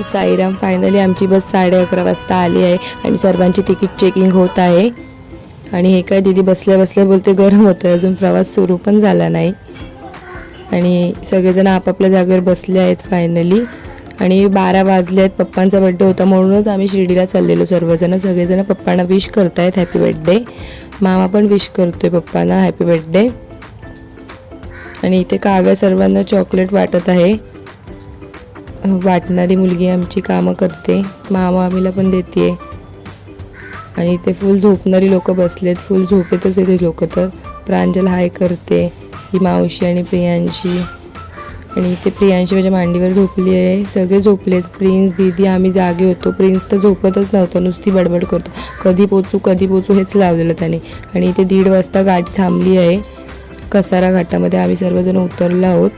Sairam, finally आमची बस 11:30 वाजता आली आहे आणि सर्वांची तिकीट चेकिंग होत आहे. आणि हे काय दीदी बसल्या बसल्या बोलते गरम होतं, अजून प्रवास सुरू पण झाला नाही. आणि सगळेजण आपापल्या जागेवर बसले आहेत फायनली. आणि 12 वाजले आहेत. पप्पांचा बड्डे होता म्हणूनच आम्ही शिर्डीला चाललेलो सर्वजण. सगळेजण पप्पांना विश करतायत हॅपी बड्डे. मामा पण विश करतोय पप्पांना हॅपी बड्डे. आणि इथे काव्या सर्वांना चॉकलेट वाटत आहे. वाटणारी मुलगी आमची कामं करते. मामा आम्हीला पण देते. आणि इथे फुल झोपणारी लोक बसलेत. फुल झोपेतच येते लोक. तर प्रांजल हाय करते, ही मावशी आणि प्रियांशी. आणि इथे प्रियांशी माझ्या मांडीवर झोपली आहे. सगळे झोपलेत. प्रिन्स, दीदी, आम्ही जागे होतो. प्रिन्स तर झोपतच नव्हतं, नुसती बडबड करतो. कधी पोचू हेच लावलेलं त्याने. आणि इथे 1:30 वाजता गाडी थांबली आहे कसारा घाटामध्ये. आम्ही सर्वजण उतरलो आहोत.